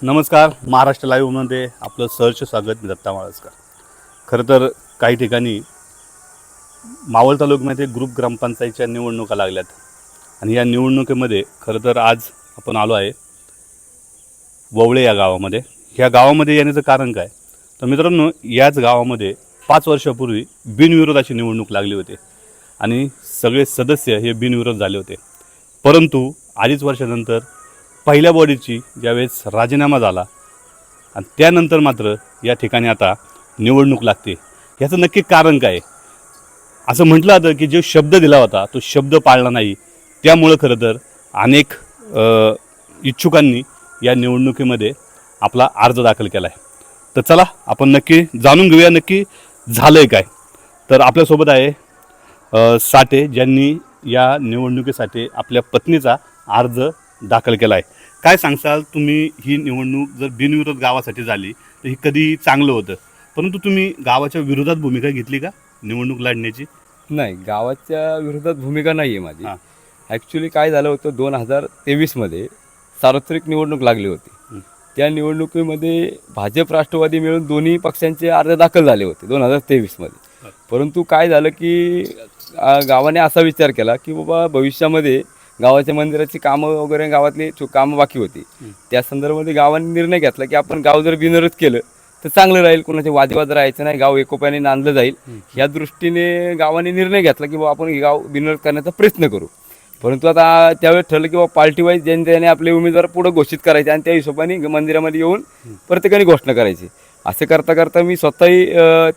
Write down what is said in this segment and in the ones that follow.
नमस्कार. महाराष्ट्र लाईव्हमध्ये आपलं सहर्ष स्वागत. मी दत्ता माळसकर. खरं तर काही ठिकाणी मावळ तालुक्यामध्ये ग्रुप ग्रामपंचायतच्या निवडणुका लागल्यात आणि या निवडणुकीमध्ये खरं तर आज आपण आलो आहे ववळे या गावामध्ये. ह्या गावामध्ये येण्याचं कारण काय तर मित्रांनो, याच गावामध्ये 5 वर्षापूर्वी बिनविरोधाची निवडणूक लागली होती आणि सगळे सदस्य हे बिनविरोध झाले होते. परंतु 2.5 वर्षानंतर पहिल्या बॉडीची ज्यावेळेस राजीनामा झाला आणि त्यानंतर मात्र या ठिकाणी आता निवडणूक लागते. याचं नक्की कारण काय? असं म्हटलं जातं की जो शब्द दिला होता तो शब्द पाळला नाही, त्यामुळं खरं तर अनेक इच्छुकांनी या निवडणुकीमध्ये आपला अर्ज दाखल केला आहे. तर चला आपण नक्की जाणून घेऊया नक्की झालं आहे काय. तर आपल्यासोबत आहे साठे, ज्यांनी या निवडणुकीसाठी आपल्या पत्नीचा अर्ज दाखल केला आहे. काय सांगसाल तुम्ही, ही निवडणूक जर बिनविरोध गावासाठी झाली तर ही कधी चांगलं होतं, परंतु तुम्ही गावाच्या विरोधात भूमिका घेतली का निवडणूक लढण्याची? नाही, गावाच्या विरोधात भूमिका नाही आहे माझी. हां. ॲक्च्युली काय झालं होतं, 2023मध्ये सार्वत्रिक निवडणूक लागली होती. त्या निवडणुकीमध्ये भाजप राष्ट्रवादी मिळून दोन्ही पक्षांचे अर्ज दाखल झाले होते 2023मध्ये. परंतु काय झालं की गावाने असा विचार केला की बाबा भविष्यामध्ये गावाच्या मंदिराची कामं वगैरे गावातली कामं बाकी होती. त्या संदर्भामध्ये गावाने निर्णय घेतला की आपण गाव जर बिनविरोध केलं तर चांगलं राहील, कोणाचे वादविवाद राहायचं नाही, गाव एकोप्याने नांदलं जाईल. या दृष्टीने गावाने निर्णय घेतला की बाबा आपण हे गाव बिनविरोध करण्याचा प्रयत्न करू. परंतु आता त्यावेळेस ठरलं की बाबा पार्टी वाईज ज्याने आपले उमेदवार पुढं घोषित करायचे आणि त्या हिशोबाने मंदिरामध्ये येऊन प्रत्येकाने घोषणा करायची. असं करता करता मी स्वतःही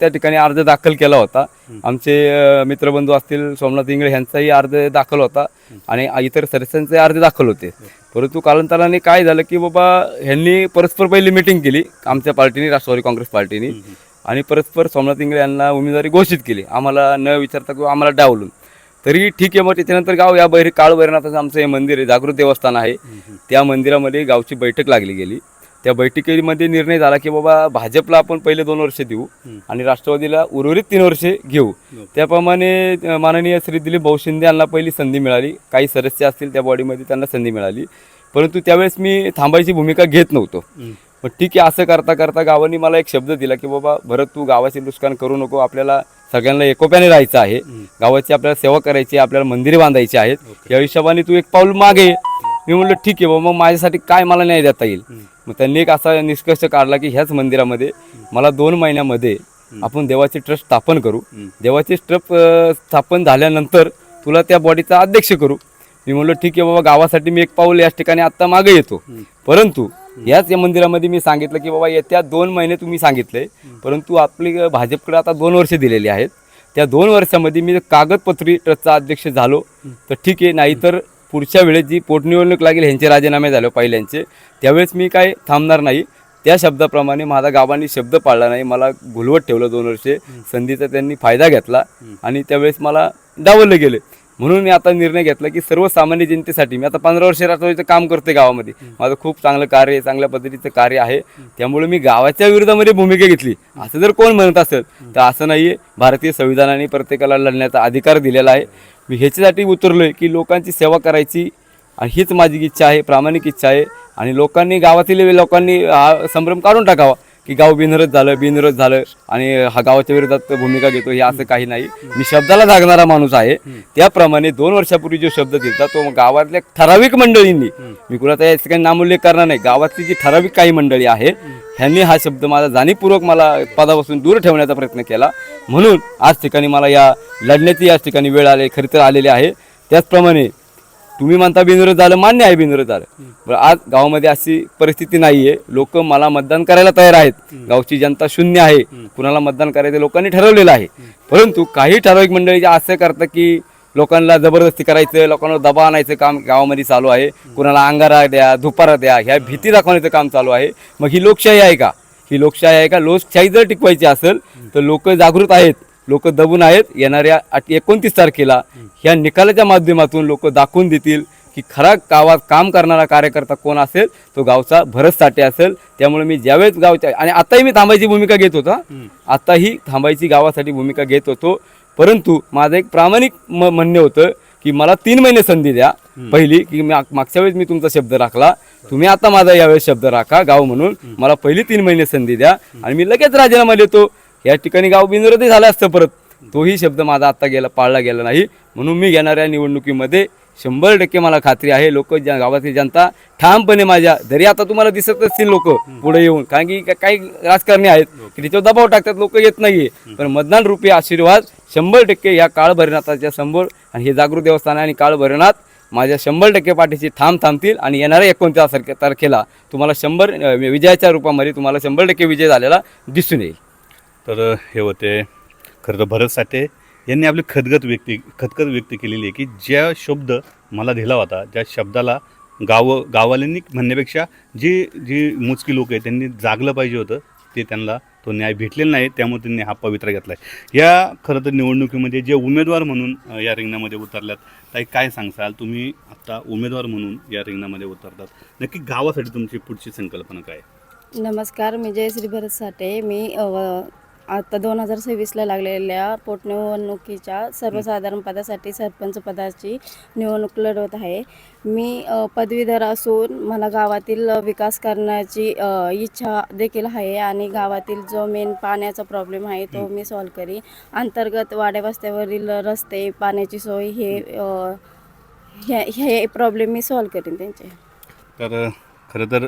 त्या ठिकाणी अर्ज दाखल केला होता. आमचे मित्रबंधू असतील, सोमनाथ इंगळे यांचाही अर्ज दाखल होता आणि इतर सदस्यांचे अर्ज दाखल होते. परंतु कालांतराने काय झालं की बाबा ह्यांनी परस्पर पहिली मिटिंग केली आमच्या पार्टीने, राष्ट्रवादी काँग्रेस पार्टीने, आणि परस्पर सोमनाथ इंगळे यांना उमेदवारी घोषित केली, आम्हाला न विचारता किंवा आम्हाला डावलून. तरी ठीक आहे, मग त्याच्यानंतर गाव या काळ भैरवनाथाचं आमचं हे मंदिर आहे, जागृत देवस्थान आहे, त्या मंदिरामध्ये गावची बैठक लागली गेली. त्या बैठकीमध्ये निर्णय झाला की बाबा भाजपला आपण पहिले 2 वर्ष देऊ आणि राष्ट्रवादीला उर्वरित 3 वर्षे घेऊ. त्याप्रमाणे माननीय श्री दिलीप भाऊ शिंदे यांना पहिली संधी मिळाली. काही सदस्य असतील त्या बॉडीमध्ये त्यांना संधी मिळाली. परंतु त्यावेळेस मी थांबायची भूमिका घेत नव्हतो. पण ठीक आहे, असं करता करता गावांनी मला एक शब्द दिला की बाबा भरत, तू गावाचे नुकसान करू नको, आपल्याला सगळ्यांना एकोप्याने राहायचं आहे, गावाची आपल्याला सेवा करायची, आपल्याला मंदिरे बांधायची आहेत, या हिशोबाने तू एक पाऊल मागे. मी म्हणलं ठीक आहे बाबा, मग माझ्यासाठी काय मला न्याय देता येईल. मग त्यांनी एक असा निष्कर्ष काढला की ह्याच मंदिरामध्ये मला 2 महिन्यामध्ये आपण देवाचे ट्रस्ट स्थापन करू, देवाचे ट्रस्ट स्थापन झाल्यानंतर तुला त्या बॉडीचा अध्यक्ष करू. मी म्हणलं ठीक आहे बाबा, गावासाठी मी एक पाऊल याच ठिकाणी आत्ता मागे येतो. परंतु याच या मंदिरामध्ये मी सांगितलं की बाबा येत्या 2 महिने तुम्ही सांगितले, परंतु आपली भाजपकडे आता 2 वर्ष दिलेली आहेत. त्या 2 वर्षामध्ये मी कागदपत्री ट्रस्टचा अध्यक्ष झालो तर ठीक आहे, नाहीतर पुढच्या वेळेस जी पोटनिवडणूक लागेल, ह्यांचे राजीनामे झाले पहिल्यांचे, त्यावेळेस मी काय थांबणार नाही. त्या शब्दाप्रमाणे माझा गावांनी शब्द पाळला नाही, मला घुलवत ठेवलं 2 वर्षे. संधीचा त्यांनी फायदा घेतला आणि त्यावेळेस मला डावललं गेले. म्हणून मी आता निर्णय घेतला की सर्वसामान्य जनतेसाठी मी आता 15 वर्ष राष्ट्रवादीचं काम करते गावामध्ये. माझं खूप चांगलं कार्य आहे, चांगल्या पद्धतीचं कार्य आहे. त्यामुळे मी गावाच्या विरोधामध्ये भूमिका घेतली असं जर कोण म्हणत असेल तर असं नाही आहे. भारतीय संविधानाने प्रत्येकाला लढण्याचा अधिकार दिलेला आहे. मी ह्याच्यासाठी उतरलो आहे की लोकांची सेवा करायची, आणि हीच माझी इच्छा आहे, प्रामाणिक इच्छा आहे. आणि लोकांनी, गावातील लोकांनी हा संभ्रम काढून टाकावा की गाव बिनविरोध झालं आणि हा गावाच्या विरोधात भूमिका घेतो, हे असं काही नाही. मी शब्दाला जागणारा माणूस आहे. त्याप्रमाणे 2 वर्षापूर्वी जो शब्द दिला तो गावातल्या ठराविक मंडळींनी, मी कुणाचा या ठिकाणी नामोल्लेख करणार नाही, गावातली जी ठराविक काही मंडळी आहे ह्यांनी हा शब्द माझा जाणीवपूर्वक मला पदापासून दूर ठेवण्याचा प्रयत्न केला. म्हणून आज ठिकाणी मला या लढण्याची याच ठिकाणी वेळ खरी तर आलेली आहे. त्याचप्रमाणे तुम्ही म्हणता बिनविरोध झालं, मान्य आहे बिनविरोध झालं. बरं, आज गावामध्ये अशी परिस्थिती नाही आहे, लोक मला मतदान करायला तयार आहेत. गावची जनता शून्य आहे, कुणाला मतदान करायचं लोकांनी ठरवलेलं आहे. परंतु काही ठराविक मंडळी असं करतं की लोकांना जबरदस्ती करायचं, लोकांना दबाव आणायचं काम गावामध्ये चालू आहे. कुणाला अंगारा द्या, धुपारा द्या, ह्या भीती दाखवण्याचं काम चालू आहे. मग ही लोकशाही आहे का? ही लोकशाही आहे का? लोकशाही जर टिकवायची असेल तर लोक जागृत आहेत, लोक दबून आहेत. येणाऱ्या 29 तारखेला ह्या निकालाच्या माध्यमातून लोक दाखवून देतील की खरा गावात काम करणारा कार्यकर्ता कोण असेल, तो गावचा भरत साठे असेल. त्यामुळे मी ज्यावेळेस गावच्या, आणि आताही मी थांबायची भूमिका घेत होतो, आताही थांबायची गावासाठी भूमिका घेत होतो. परंतु माझं एक प्रामाणिक म्हणणं होतं की मला 3 महिने संधी द्या पहिली, की मागच्या वेळेस मी तुमचा शब्द राखला, तुम्ही आता माझा यावेळेस शब्द राखा गाव म्हणून, मला पहिली 3 महिने संधी द्या आणि मी लगेच राजीनामा देतो. या ठिकाणी गाव बिनविरोधी झालं असतं परत. तोही शब्द माझा आता पाळला गेला नाही. म्हणून मी घेणाऱ्या निवडणुकीमध्ये 100% मला खात्री आहे, लोक गावातील जनता ठामपणे माझ्या, जरी आता तुम्हाला दिसत असतील लोक पुढे येऊन, कारण की काही राजकारणी आहेत की त्याच्यावर दबाव टाकतात, लोक येत नाहीये, पण मतदान रूपी आशीर्वाद 100% या काळभैरवनाथाच्या समोर आणि हे जागृत देवस्थान आणि काळभैरवनाथ माझ्या 100% पाठीशी थांबतील आणि येणाऱ्या 29 तारखेला तुम्हाला 100 विजयाच्या रूपामध्ये तुम्हाला 100% विजय झालेला दिसून येईल. तर हे होते खरं तर भरत साठे यांनी आपली खदगत व्यक्त केलेली आहे की ज्या शब्द मला दिला होता, ज्या शब्दाला गाववाल्यांनी म्हणण्यापेक्षा जी मोजकी लोक आहेत त्यांनी जागलं पाहिजे होतं, ते त्यांना तो न्याय भेटलेला नाही. त्यामुळे त्यांनी हा पवित्रा घेतला आहे. या खरं तर निवडणुकीमध्ये जे उमेदवार म्हणून या रिंगणामध्ये उतरल्यात, ताई काय सांगसाल? तुम्ही आता उमेदवार म्हणून या रिंगणामध्ये उतरतात, नक्की गावासाठी तुमची पुढची संकल्पना काय? नमस्कार, मी जयश्री भरत साठे. मी आता 2026ला लागलेल्या पोटनिवडणुकीच्या सर्वसाधारण पदासाठी सरपंच पदाची निवडणूक लढवत आहे. मी पदवीधर असून मला गावातील विकास करण्याची इच्छा देखील आहे आणि गावातील जो मेन पाण्याचा प्रॉब्लेम आहे तो मी सॉल्व करीन. अंतर्गत वाड्यावस्त्यावरील रस्ते, पाण्याची सोय हे प्रॉब्लेम मी सॉल्व करीन त्यांचे. तर खरं तर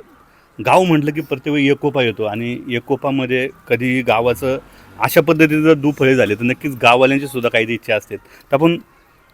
गाव म्हटलं की प्रत्येक वेळी एकोपा येतो आणि एकोपामध्ये कधी गावाचं अशा पद्धतीने जर दुफळे झाले तर नक्कीच गाववाल्यांची सुद्धा काही इच्छा असते. तर आपण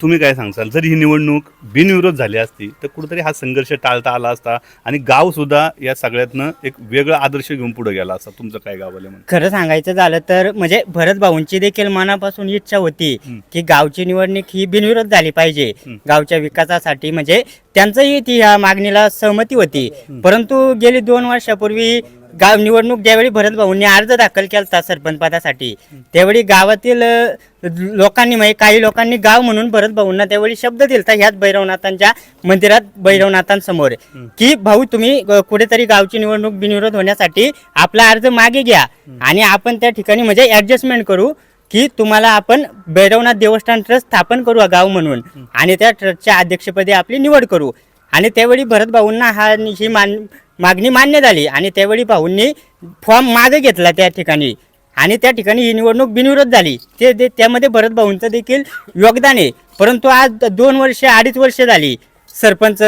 तुम्ही काय सांगसाल, जर ही निवडणूक बिनविरोध झाली असती तर कुठेतरी हा संघर्ष टाळता आला असता आणि गावसुद्धा या सगळ्यातनं एक वेगळा आदर्श घेऊन पुढे गेला असता. तुमचं काय गाववाले म्हणून? खरं सांगायचं झालं तर म्हणजे भरत भाऊंची देखील मनापासून इच्छा होती की गावची निवडणूक ही बिनविरोध झाली पाहिजे गावच्या विकासासाठी. म्हणजे त्यांचंही ती या मागणीला सहमती होती. परंतु गेली 2 वर्षापूर्वी गाव निवडणूक ज्यावेळी भरत भाऊंनी अर्ज दाखल केला सरपंच पदासाठी, त्यावेळी गावातील लोकांनी म्हणजे काही लोकांनी गाव म्हणून भरत भाऊंना त्यावेळी शब्द दिलता ह्याच भैरवनाथांच्या मंदिरात भैरवनाथांसमोर की भाऊ तुम्ही कुठेतरी गावची निवडणूक बिनविरोध होण्यासाठी आपला अर्ज मागे घ्या आणि आपण त्या ठिकाणी म्हणजे ऍडजस्टमेंट करू की तुम्हाला आपण भैरवनाथ देवस्थान ट्रस्ट स्थापन करू गाव म्हणून आणि त्या ट्रस्टच्या अध्यक्षपदी आपली निवड करू. आणि त्यावेळी भरत भाऊंना ही मागणी मान्य झाली आणि त्यावेळी भाऊंनी फॉर्म मागे घेतला त्या ठिकाणी आणि त्या ठिकाणी ही निवडणूक बिनविरोध झाली. त्यामध्ये भरत भाऊंचं देखील योगदान आहे. परंतु आज 2 वर्ष 2.5 वर्ष झाली सरपंच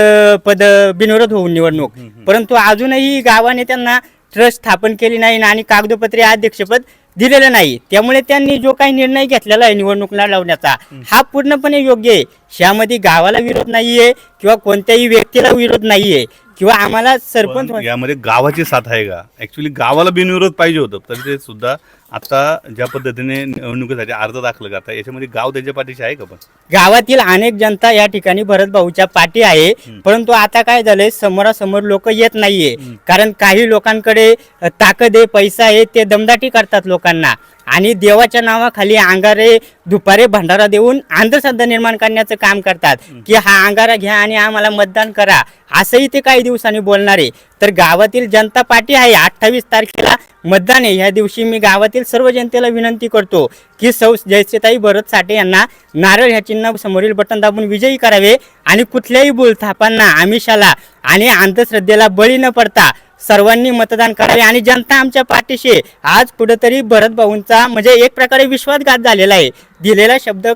पद बिनविरोध होऊन निवडणूक, परंतु अजूनही गावाने त्यांना ट्रस्ट स्थापन केली नाही आणि कागदोपत्री अध्यक्षपद दिलेलं नाही. त्यामुळे त्यांनी जो काही निर्णय घेतलेला आहे निवडणूक लढवण्याचा हा पूर्णपणे योग्य आहे. यामध्ये गावाला विरोध नाहीये किंवा कोणत्याही व्यक्तीला विरोध नाहीये किंवा आम्हाला सरपंच यामध्ये गावाची साथ आहे का? ऍक्च्युली गावाला बिनविरोध पाहिजे होतं, तर ते सुद्धा आता ज्या पद्धतीने निवडणुकीसाठी अर्ज दाखल करता याच्यामध्ये गाव त्याच्या पाठीशी आहे का? पण गावातील अनेक जनता या ठिकाणी भरत भाऊच्या पाठी आहे. परंतु आता काय झालंय, समोरासमोर लोक येत नाहीये. कारण काही लोकांकडे ताकद आहे, पैसा आहे, ते दमदाटी करतात लोकांना आणि देवाच्या नावाखाली अंगारे दुपारे भंडारा देऊन अंधश्रद्धा निर्माण करण्याचं काम करतात की हा अंगारा घ्या आणि आम्हाला मतदान करा, असंही ते काही दिवसांनी बोलणार आहे. तर गावातील जनता पाठी आहे. 28 तारखेला मतदान आहे. ह्या दिवशी मी गावातील सर्व जनतेला विनंती करतो की सौ जयश्रीताई भरत साठे यांना नारळ ह्या चिन्ह समोरील बटन दाबून विजयी करावे आणि कुठल्याही बोलथापांना, आमिषाला आणि अंधश्रद्धेला बळी न पडता सर्वांनी मतदान करावे आणि जनता आमच्या पाठीशी. आज कुठेतरी भरत भाऊंचा म्हणजे एक प्रकारे विश्वासघात झालेला आहे. दिलेला शब्द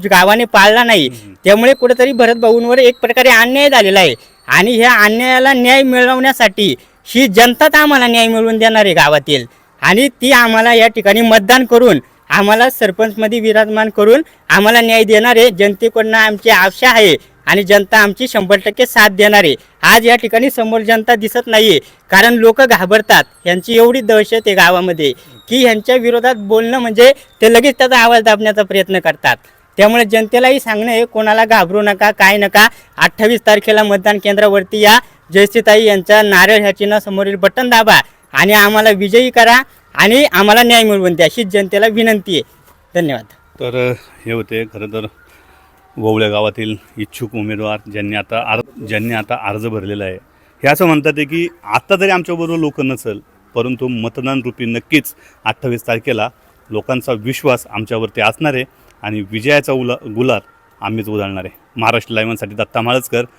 गावाने पाळला नाही, त्यामुळे कुठेतरी भरत भाऊंवर एक प्रकारे अन्याय झालेला आहे आणि ह्या अन्यायाला न्याय मिळवण्यासाठी ही जनताच आम्हाला न्याय मिळवून देणार आहे गावातील आणि ती आम्हाला या ठिकाणी मतदान करून आम्हाला सरपंचमध्ये विराजमान करून आम्हाला न्याय देणार आहे. जनतेकडून आमची आशा आहे आणि जनता आमची 100% साथ देणार आहे. आज या ठिकाणी समोर जनता दिसत नाहीये कारण लोक घाबरतात. यांची एवढी दहशत आहे गावामध्ये की यांच्या विरोधात बोलणं म्हणजे ते लगेच त्याचा आवाज दाबण्याचा प्रयत्न करतात. त्यामुळे जनतेलाही सांगणं आहे, कोणाला घाबरू नका, काय नका. 28 तारखेला मतदान केंद्रावरती या, जयश्रीताई यांच्या नारळ ह्या चिन्हासमोरील बटन दाबा आणि आम्हाला विजयी करा आणि आम्हाला न्याय मिळवून द्या, अशी जनतेला विनंती आहे. धन्यवाद. तर हे होते खरं तर ववळ्या गावातील इच्छुक उमेदवार ज्यांनी आता अर्ज भरलेला आहे. हे असं म्हणतात आहे की आता जरी आमच्याबरोबर लोक नसेल, परंतु मतदान रूपी नक्कीच 28 तारखेला लोकांचा विश्वास आमच्यावरती असणार आहे आणि विजयाचा गुलाल आम्हीच उधळणार आहे. महाराष्ट्र लाईव्हसाठी दत्ता माळजकर,